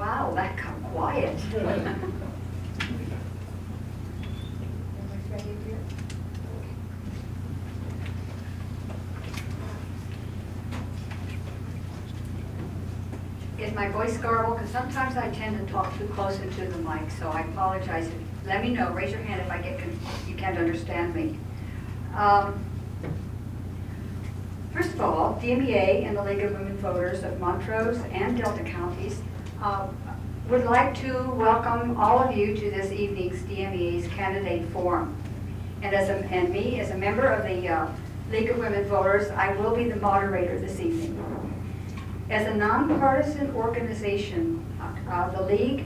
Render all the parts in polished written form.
Wow, that got quiet. Is my voice garbled? Because sometimes I tend to talk too close into the mic, so I apologize. Let me know. Raise your hand if you can't understand me. First of all, DMEA and the League of Women Voters of Montrose and Delta counties would like to welcome all of you to this evening's DMEA's candidate forum. And me, as a member of the League of Women Voters, I will be the moderator this evening. As a nonpartisan organization, the League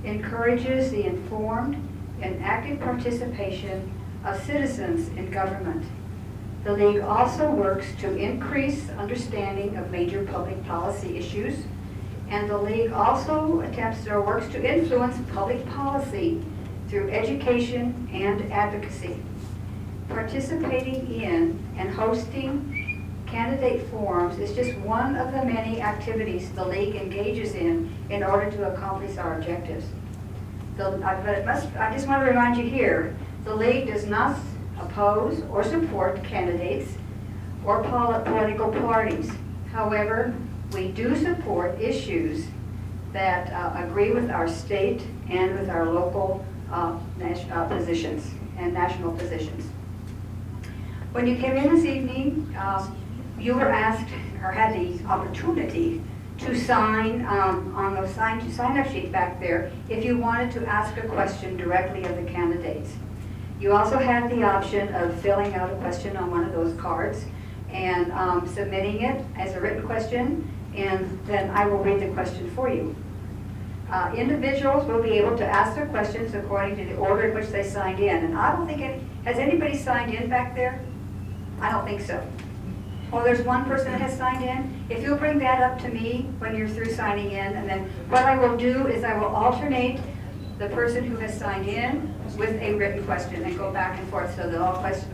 encourages the informed and active participation of citizens in government. The League also works to increase understanding of major public policy issues, and the League also attempts or works to influence public policy through education and advocacy. Participating in and hosting candidate forums is just one of the many activities the League engages in order to accomplish our objectives. I just want to remind you here, the League does not oppose or support candidates or political parties. However, we do support issues that agree with our state and with our local positions and national positions. When you came in this evening, you were asked or had the opportunity to sign on the sign-up sheet back there if you wanted to ask a question directly of the candidates. You also had the option of filling out a question on one of those cards and submitting it as a written question, and then I will read the question for you. Individuals will be able to ask their questions according to the order in which they signed in. And I don't think has anybody signed in back there? I don't think so. Oh, there's one person that has signed in. If you'll bring that up to me when you're through signing in, and then what I will do is I will alternate the person who has signed in with a written question and go back and forth so that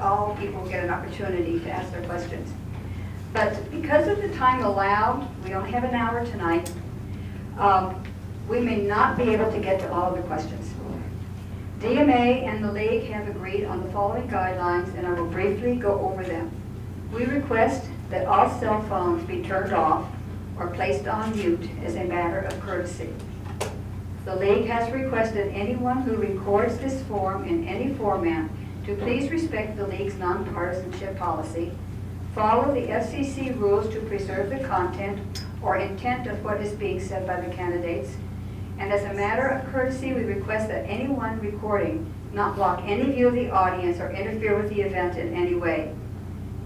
all people get an opportunity to ask their questions. But because of the time allowed, we only have an hour tonight, we may not be able to get to all of the questions. DMA and the League have agreed on the following guidelines, and I will briefly go over them. We request that all cell phones be turned off or placed on mute as a matter of courtesy. The League has requested anyone who records this forum in any format to please respect the League's nonpartisanship policy, follow the FCC rules to preserve the content or intent of what is being said by the candidates, and as a matter of courtesy, we request that anyone recording not block any view of the audience or interfere with the event in any way.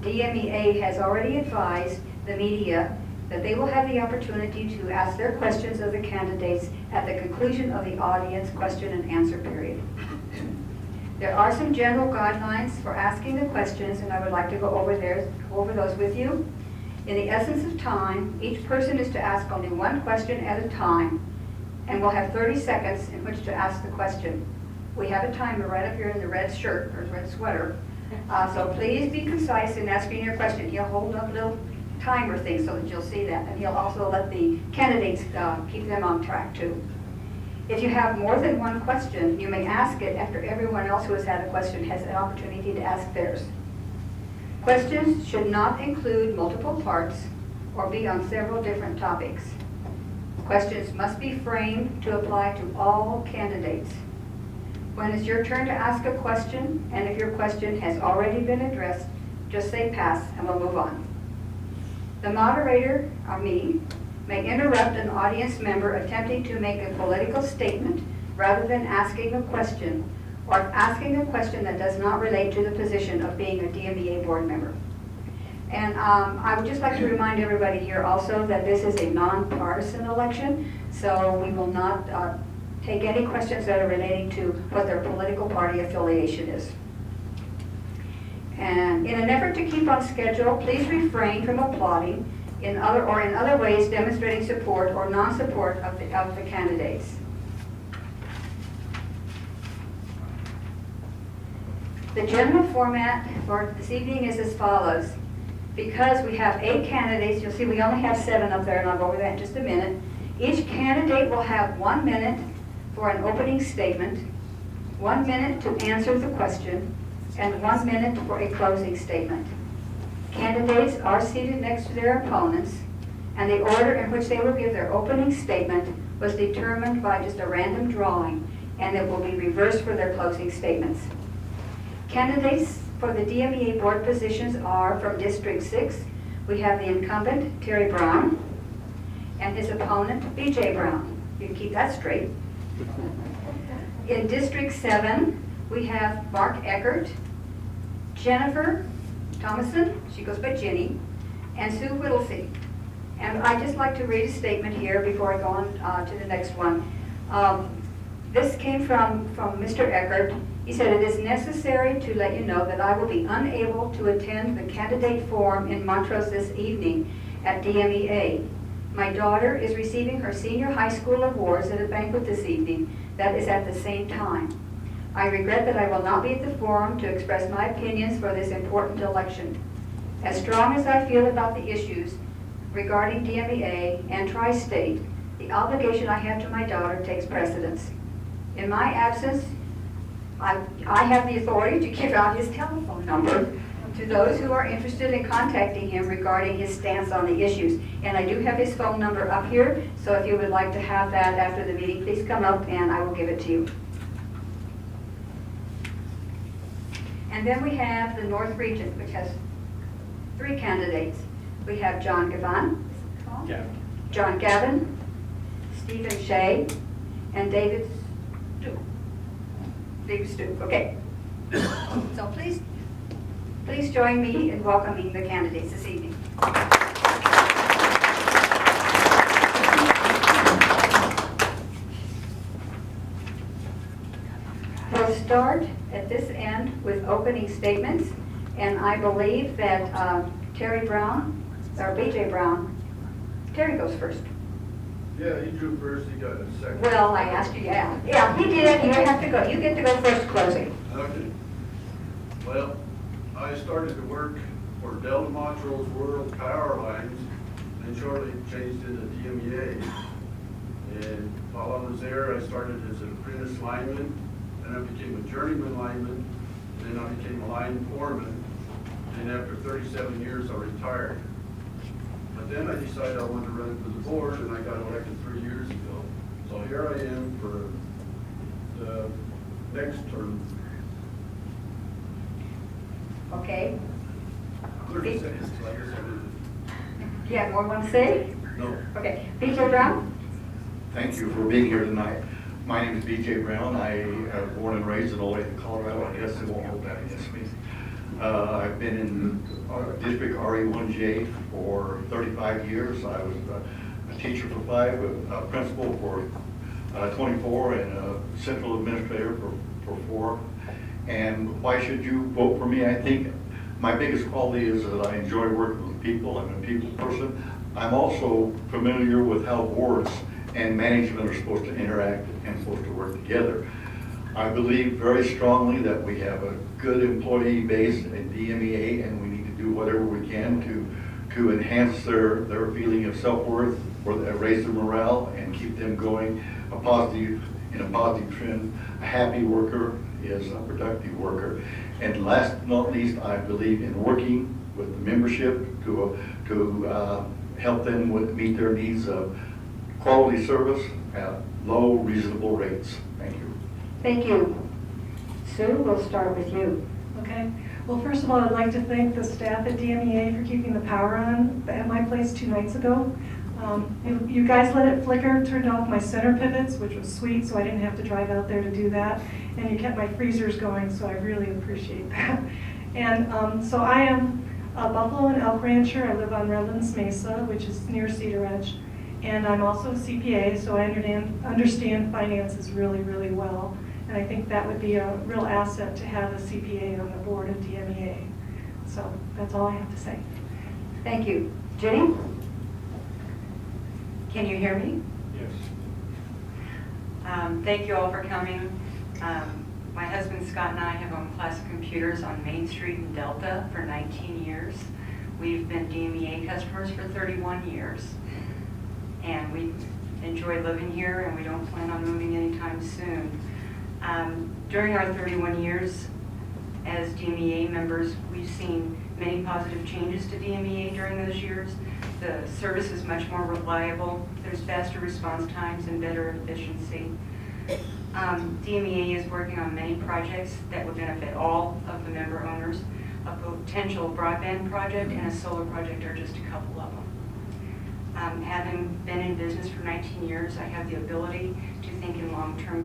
DMEA has already advised the media that they will have the opportunity to ask their questions of the candidates at the conclusion of the audience question and answer period. There are some general guidelines for asking the questions, and I would like to go over those with you. In the essence of time, each person is to ask only one question at a time, and we'll have 30 seconds in which to ask the question. We have a timer right up here in the red shirt or red sweater. So please be concise in asking your question. He'll hold up a little timer thing so that you'll see that, and he'll also let the candidates keep them on track too. If you have more than one question, you may ask it after everyone else who has had a question has an opportunity to ask theirs. Questions should not include multiple parts or be on several different topics. Questions must be framed to apply to all candidates. When it's your turn to ask a question, and if your question has already been addressed, just say pass and we'll move on. The moderator, or me, may interrupt an audience member attempting to make a political statement rather than asking a question, or asking a question that does not relate to the position of being a DMEA board member. And I would just like to remind everybody here also that this is a nonpartisan election, so we will not take any questions that are relating to what their political party affiliation is. And in an effort to keep on schedule, please refrain from applauding in other ways demonstrating support or non-support of the candidates. The general format for this evening is as follows. Because we have 8 candidates, you'll see we only have 7 up there, and I'll go over that in just a minute. Each candidate will have 1 minute for an opening statement, 1 minute to answer the question, and 1 minute for a closing statement. Candidates are seated next to their opponents, and the order in which they will give their opening statement was determined by just a random drawing, and it will be reversed for their closing statements. Candidates for the DMEA board positions are from District 6, we have the incumbent, Terry Brown, and his opponent, BJ Brown. You can keep that straight. In District 7, we have Mark Eckert, Jennifer Thomason, she goes by Jenny, and Sue Whittlesey. And I'd just like to read a statement here before I go on to the next one. This came from Mr. Eckert. He said, "It is necessary to let you know that I will be unable to attend the candidate forum in Montrose this evening at DMEA. My daughter is receiving her senior high school awards at a banquet this evening that is at the same time. I regret that I will not be at the forum to express my opinions for this important election. As strong as I feel about the issues regarding DMEA and Tri-State, the obligation I have to my daughter takes precedence. In my absence, I have the authority to give out his telephone number to those who are interested in contacting him regarding his stance on the issues. And I do have his phone number up here, so if you would like to have that after the meeting, please come up and I will give it to you." And then we have the North Region, which has 3 candidates. We have John Gavin, John Gavin, Stephen Shea, and David Stoop. Okay. So please join me in welcoming the candidates this evening. We'll start at this end with opening statements, and I believe that Terry Brown, or BJ Brown, Terry goes first. Yeah, he drew first, he got a second. Well, I asked you, yeah. Yeah, he did, you have to go. You get to go first closing. Okay. Well, I started to work for Delta-Montrose World Power Lines, and shortly changed into DMEA. And while I was there, I started as an apprentice lineman, then I became a journeyman lineman, and then I became a line foreman, and after 37 years, I retired. But then I decided I wanted to run for the board, and I got elected 3 years ago. So here I am for the next term. Okay. 30 seconds, so I guess I Do you have more one to say? No. Okay. BJ Brown? Thank you for being here tonight. My name is BJ Brown. I was born and raised in Olathe, Colorado. I guess they won't hold that against me. I've been in District RE1J for 35 years. I was a teacher for 5, a principal for 24, and a central administrator for 4. And why should you vote for me? I think my biggest quality is that I enjoy working with people. I'm a people person. I'm also familiar with how boards and management are supposed to interact and supposed to work together. I believe very strongly that we have a good employee base at DMEA, and we need to do whatever we can to enhance their feeling of self-worth, or raise their morale, and keep them going in a positive trend. A happy worker is a productive worker. And last but not least, I believe in working with the membership to help them meet their needs of quality service at low, reasonable rates. Thank you. Thank you. Sue, we'll start with you. Okay. Well, first of all, I'd like to thank the staff at DMEA for keeping the power on at my place 2 nights ago. You guys let it flicker, turned off my center pivots, which was sweet, so I didn't have to drive out there to do that. And you kept my freezers going, so I really appreciate that. And so I am a buffalo and elk rancher. I live on Redlands Mesa, which is near Cedar Edge. And I'm also a CPA, so I understand finances really, really well. And I think that would be a real asset to have a CPA on the board of DMEA. So that's all I have to say. Thank you. Jenny? Can you hear me? Yes. Thank you all for coming. My husband Scott and I have owned Classic Computers on Main Street in Delta for 19 years. We've been DMEA customers for 31 years. And we've enjoy living here, and we don't plan on moving anytime soon. During our 31 years as DMEA members, we've seen many positive changes to DMEA during those years. The service is much more reliable, there's faster response times and better efficiency. DMEA is working on many projects that would benefit all of the member owners. A potential broadband project and a solar project are just a couple of them. Having been in business for 19 years, I have the ability to think in long-term